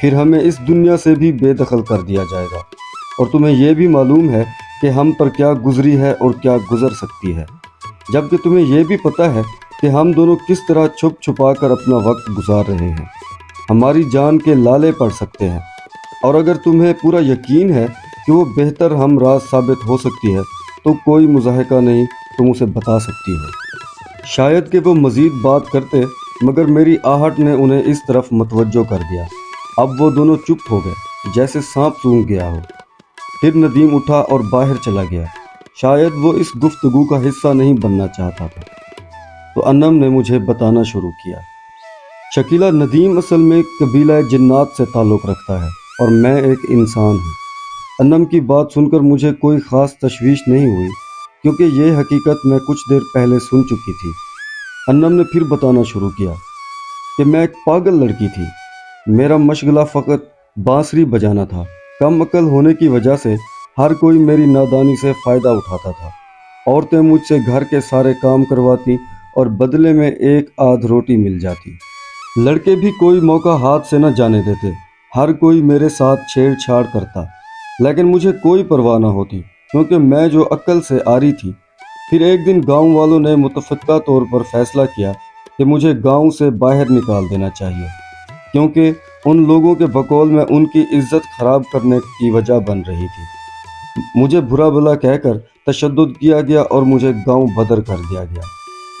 پھر ہمیں اس دنیا سے بھی بے دخل کر دیا جائے گا، اور تمہیں یہ بھی معلوم ہے کہ ہم پر کیا گزری ہے اور کیا گزر سکتی ہے، جبکہ تمہیں یہ بھی پتہ ہے کہ ہم دونوں کس طرح چھپ چھپا کر اپنا وقت گزار رہے ہیں۔ ہماری جان کے لالے پڑ سکتے ہیں، اور اگر تمہیں پورا یقین ہے کہ وہ بہتر ہم راز ثابت ہو سکتی ہے تو کوئی مضاحکہ نہیں، تم اسے بتا سکتی ہو۔ شاید کہ وہ مزید بات کرتے، مگر میری آہٹ نے انہیں اس طرف متوجہ کر دیا۔ اب وہ دونوں چپ ہو گئے، جیسے سانپ سونگھ گیا ہو۔ پھر ندیم اٹھا اور باہر چلا گیا۔ شاید وہ اس گفتگو کا حصہ نہیں بننا چاہتا تھا۔ تو انم نے مجھے بتانا شروع کیا۔ شکیلہ، ندیم اصل میں قبیلہ جنات سے تعلق رکھتا ہے اور میں ایک انسان ہوں۔ انم کی بات سن کر مجھے کوئی خاص تشویش نہیں ہوئی، کیونکہ یہ حقیقت میں کچھ دیر پہلے سن چکی تھی۔ انم نے پھر بتانا شروع کیا کہ میں ایک پاگل لڑکی تھی۔ میرا مشغلہ فقط بانسری بجانا تھا۔ کم عقل ہونے کی وجہ سے ہر کوئی میری نادانی سے فائدہ اٹھاتا تھا۔ عورتیں مجھ سے گھر کے سارے کام کرواتی اور بدلے میں ایک آدھ روٹی مل جاتی۔ لڑکے بھی کوئی موقع ہاتھ سے نہ جانے دیتے۔ ہر کوئی میرے ساتھ چھیڑ چھاڑ کرتا، لیکن مجھے کوئی پرواہ نہ ہوتی، کیونکہ میں جو عقل سے آری تھی۔ پھر ایک دن گاؤں والوں نے متفقہ طور پر فیصلہ کیا کہ مجھے گاؤں سے باہر نکال دینا چاہیے، کیونکہ ان لوگوں کے بقول میں ان کی عزت خراب کرنے کی وجہ بن رہی تھی۔ مجھے برا بھلا کہہ کر تشدد کیا گیا اور مجھے گاؤں بدر کر دیا گیا۔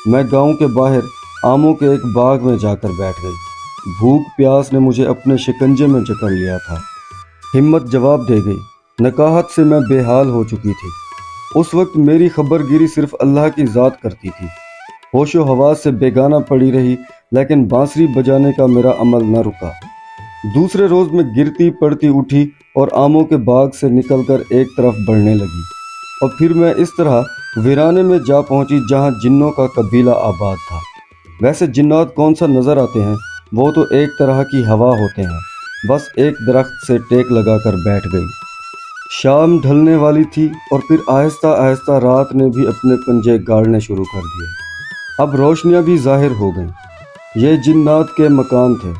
میں گاؤں کے باہر آموں کے ایک باغ میں جا کر بیٹھ گئی۔ بھوک پیاس نے مجھے اپنے شکنجے میں جکڑ لیا تھا۔ ہمت جواب دے گئی۔ نکاہت سے میں بے حال ہو چکی تھی۔ اس وقت میری خبر گیری صرف اللہ کی ذات کرتی تھی۔ ہوش و حواس سے بیگانہ پڑی رہی، لیکن بانسری بجانے کا میرا عمل نہ رکا۔ دوسرے روز میں گرتی پڑتی اٹھی اور آموں کے باغ سے نکل کر ایک طرف بڑھنے لگی، اور پھر میں اس طرح ویرانے میں جا پہنچی جہاں جنوں کا قبیلہ آباد تھا۔ ویسے جنات کون سا نظر آتے ہیں، وہ تو ایک طرح کی ہوا ہوتے ہیں۔ بس ایک درخت سے ٹیک لگا کر بیٹھ گئی۔ شام ڈھلنے والی تھی اور پھر آہستہ آہستہ رات نے بھی اپنے پنجے گاڑنے شروع کر دیے۔ اب روشنیاں بھی ظاہر ہو گئیں۔ یہ جنات کے مکان تھے۔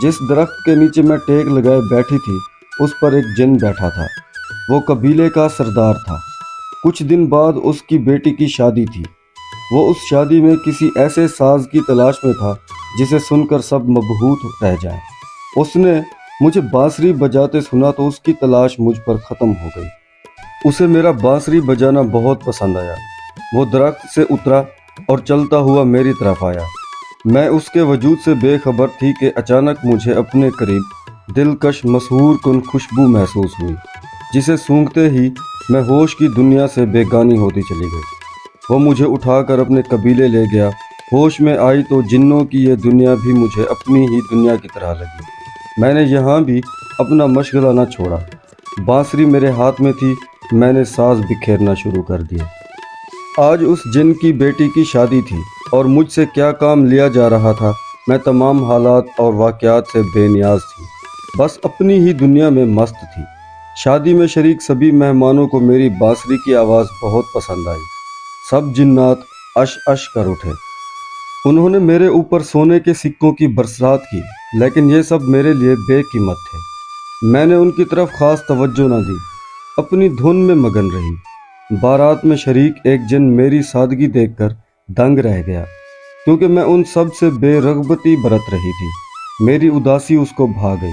جس درخت کے نیچے میں ٹیک لگائے بیٹھی تھی، اس پر ایک جن بیٹھا تھا۔ وہ قبیلے کا سردار تھا۔ کچھ دن بعد اس کی بیٹی کی شادی تھی۔ وہ اس شادی میں کسی ایسے ساز کی تلاش میں تھا جسے سن کر سب مبہوت رہ جائیں۔ اس نے مجھے بانسری بجاتے سنا تو اس کی تلاش مجھ پر ختم ہو گئی۔ اسے میرا بانسری بجانا بہت پسند آیا۔ وہ درخت سے اترا اور چلتا ہوا میری طرف آیا۔ میں اس کے وجود سے بے خبر تھی کہ اچانک مجھے اپنے قریب دلکش مسحور کن خوشبو محسوس ہوئی، جسے سونگھتے ہی میں ہوش کی دنیا سے بیگانی ہوتی چلی گئی۔ وہ مجھے اٹھا کر اپنے قبیلے لے گیا۔ ہوش میں آئی تو جنوں کی یہ دنیا بھی مجھے اپنی ہی دنیا کی طرح لگی۔ میں نے یہاں بھی اپنا مشغلہ نہ چھوڑا۔ بانسری میرے ہاتھ میں تھی، میں نے ساز بکھیرنا شروع کر دیے۔ آج اس جن کی بیٹی کی شادی تھی اور مجھ سے کیا کام لیا جا رہا تھا، میں تمام حالات اور واقعات سے بے نیاز تھی، بس اپنی ہی دنیا میں مست تھی۔ شادی میں شریک سبھی مہمانوں کو میری بانسری کی آواز بہت پسند آئی۔ سب جنات اش اش کر اٹھے۔ انہوں نے میرے اوپر سونے کے سکوں کی برسات کی، لیکن یہ سب میرے لیے بے قیمت تھے۔ میں نے ان کی طرف خاص توجہ نہ دی، اپنی دھن میں مگن رہی۔ بارات میں شریک ایک جن میری سادگی دیکھ کر دنگ رہ گیا، کیونکہ میں ان سب سے بے رغبتی برت رہی تھی۔ میری اداسی اس کو بھا گئی۔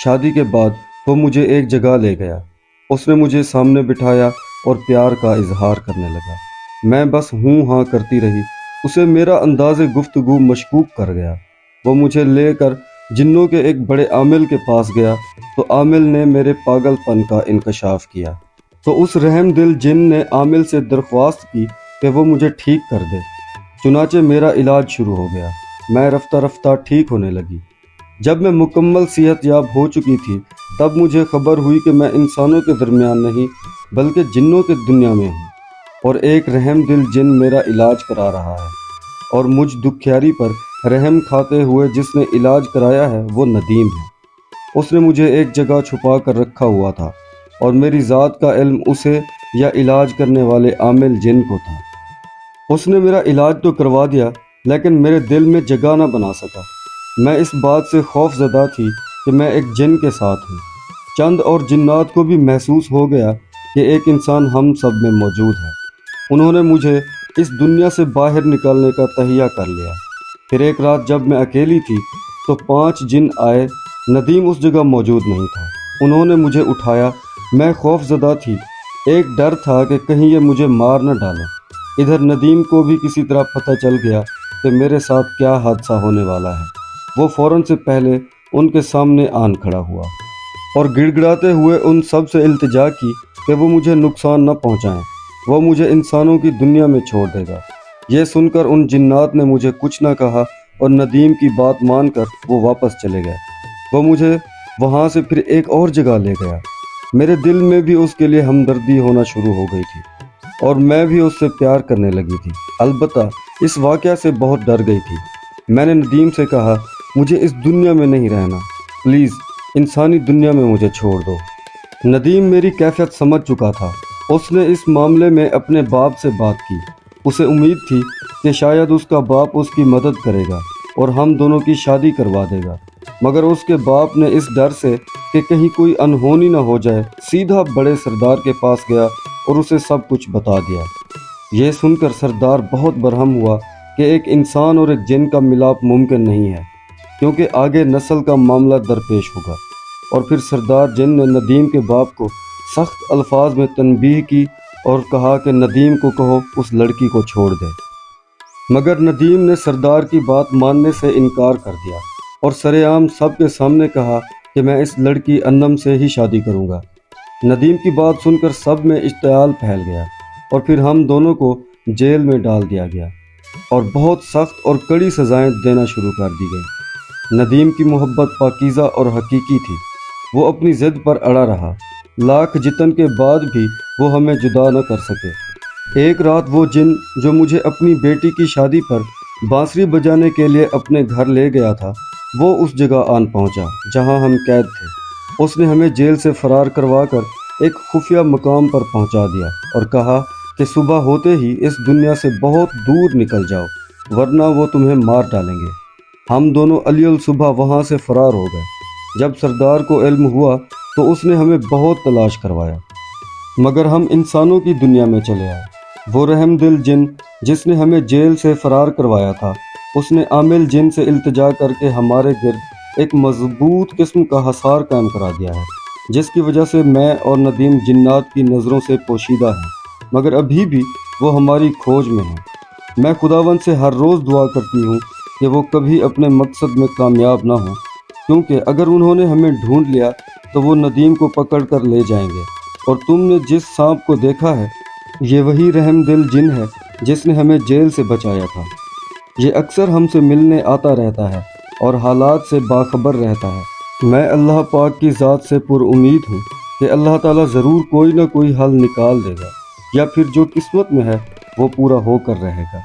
شادی کے بعد وہ مجھے ایک جگہ لے گیا۔ اس نے مجھے سامنے بٹھایا اور پیار کا اظہار کرنے لگا۔ میں بس ہوں ہاں کرتی رہی۔ اسے میرا انداز گفتگو مشکوک کر گیا۔ وہ مجھے لے کر جنوں کے ایک بڑے عامل کے پاس گیا تو عامل نے میرے پاگل پن کا انکشاف کیا۔ تو اس رحم دل جن نے عامل سے درخواست کی کہ وہ مجھے ٹھیک کر دے۔ چنانچہ میرا علاج شروع ہو گیا۔ میں رفتہ رفتہ ٹھیک ہونے لگی۔ جب میں مکمل صحت یاب ہو چکی تھی، تب مجھے خبر ہوئی کہ میں انسانوں کے درمیان نہیں بلکہ جنوں کے دنیا میں ہوں، اور ایک رحم دل جن میرا علاج کرا رہا ہے، اور مجھ دکھیاری پر رحم کھاتے ہوئے جس نے علاج کرایا ہے وہ ندیم ہے۔ اس نے مجھے ایک جگہ چھپا کر رکھا ہوا تھا، اور میری ذات کا علم اسے یا علاج کرنے والے عامل جن کو تھا۔ اس نے میرا علاج تو کروا دیا، لیکن میرے دل میں جگہ نہ بنا سکا۔ میں اس بات سے خوف زدہ تھی کہ میں ایک جن کے ساتھ ہوں۔ چند اور جنات کو بھی محسوس ہو گیا کہ ایک انسان ہم سب میں موجود ہے۔ انہوں نے مجھے اس دنیا سے باہر نکالنے کا تہیہ کر لیا۔ پھر ایک رات جب میں اکیلی تھی تو 5 جن آئے۔ ندیم اس جگہ موجود نہیں تھا۔ انہوں نے مجھے اٹھایا۔ میں خوف زدہ تھی۔ ایک ڈر تھا کہ کہیں یہ مجھے مار نہ ڈالیں۔ ادھر ندیم کو بھی کسی طرح پتہ چل گیا کہ میرے ساتھ کیا حادثہ ہونے والا ہے۔ وہ فوراً سے پہلے ان کے سامنے آن کھڑا ہوا اور گڑ گڑاتے ہوئے ان سب سے التجا کی کہ وہ مجھے نقصان نہ پہنچائیں، وہ مجھے انسانوں کی دنیا میں چھوڑ دے گا۔ یہ سن کر ان جنات نے مجھے کچھ نہ کہا اور ندیم کی بات مان کر وہ واپس چلے گئے۔ وہ مجھے وہاں سے پھر ایک اور جگہ لے گیا۔ میرے دل میں بھی اس کے لیے ہمدردی ہونا شروع ہو گئی تھی اور میں بھی اس سے پیار کرنے لگی تھی۔ البتہ اس واقعہ سے بہت ڈر گئی تھی۔ میں نے ندیم سے کہا، مجھے اس دنیا میں نہیں رہنا، پلیز انسانی دنیا میں مجھے چھوڑ دو۔ ندیم میری کیفیت سمجھ چکا تھا۔ اس نے اس معاملے میں اپنے باپ سے بات کی۔ اسے امید تھی کہ شاید اس کا باپ اس کی مدد کرے گا اور ہم دونوں کی شادی کروا دے گا، مگر اس کے باپ نے اس ڈر سے کہ کہیں کوئی انہونی نہ ہو جائے سیدھا بڑے سردار کے پاس گیا اور اسے سب کچھ بتا دیا۔ یہ سن کر سردار بہت برہم ہوا کہ ایک انسان اور ایک جن کا ملاپ ممکن نہیں ہے، کیونکہ آگے نسل کا معاملہ درپیش ہوگا۔ اور پھر سردار جن نے ندیم کے باپ کو سخت الفاظ میں تنبیہ کی اور کہا کہ ندیم کو کہو اس لڑکی کو چھوڑ دے، مگر ندیم نے سردار کی بات ماننے سے انکار کر دیا اور سرے عام سب کے سامنے کہا کہ میں اس لڑکی انم سے ہی شادی کروں گا۔ ندیم کی بات سن کر سب میں اشتعال پھیل گیا اور پھر ہم دونوں کو جیل میں ڈال دیا گیا اور بہت سخت اور کڑی سزائیں دینا شروع کر دی گئیں۔ ندیم کی محبت پاکیزہ اور حقیقی تھی۔ وہ اپنی ضد پر اڑا رہا۔ لاکھ جتن کے بعد بھی وہ ہمیں جدا نہ کر سکے۔ ایک رات وہ جن جو مجھے اپنی بیٹی کی شادی پر بانسری بجانے کے لیے اپنے گھر لے گیا تھا، وہ اس جگہ آن پہنچا جہاں ہم قید تھے۔ اس نے ہمیں جیل سے فرار کروا کر ایک خفیہ مقام پر پہنچا دیا اور کہا کہ صبح ہوتے ہی اس دنیا سے بہت دور نکل جاؤ ورنہ وہ تمہیں مار ڈالیں گے۔ ہم دونوں علی الصبح وہاں سے فرار ہو گئے۔ جب سردار کو علم ہوا تو اس نے ہمیں بہت تلاش کروایا، مگر ہم انسانوں کی دنیا میں چلے آئے۔ وہ رحم دل جن جس نے ہمیں جیل سے فرار کروایا تھا، اس نے عامل جن سے التجا کر کے ہمارے گرد ایک مضبوط قسم کا حصار قائم کرا دیا ہے، جس کی وجہ سے میں اور ندیم جنات کی نظروں سے پوشیدہ ہیں، مگر ابھی بھی وہ ہماری کھوج میں ہیں۔ میں خداوند سے ہر روز دعا کرتی ہوں کہ وہ کبھی اپنے مقصد میں کامیاب نہ ہوں، کیونکہ اگر انہوں نے ہمیں ڈھونڈ لیا تو وہ ندیم کو پکڑ کر لے جائیں گے، اور تم نے جس سانپ کو دیکھا ہے یہ وہی رحم دل جن ہے جس نے ہمیں جیل سے بچایا تھا۔ یہ اکثر ہم سے ملنے آتا رہتا ہے اور حالات سے باخبر رہتا ہے۔ میں اللہ پاک کی ذات سے پر امید ہوں کہ اللہ تعالیٰ ضرور کوئی نہ کوئی حل نکال دے گا، یا پھر جو قسمت میں ہے وہ پورا ہو کر رہے گا۔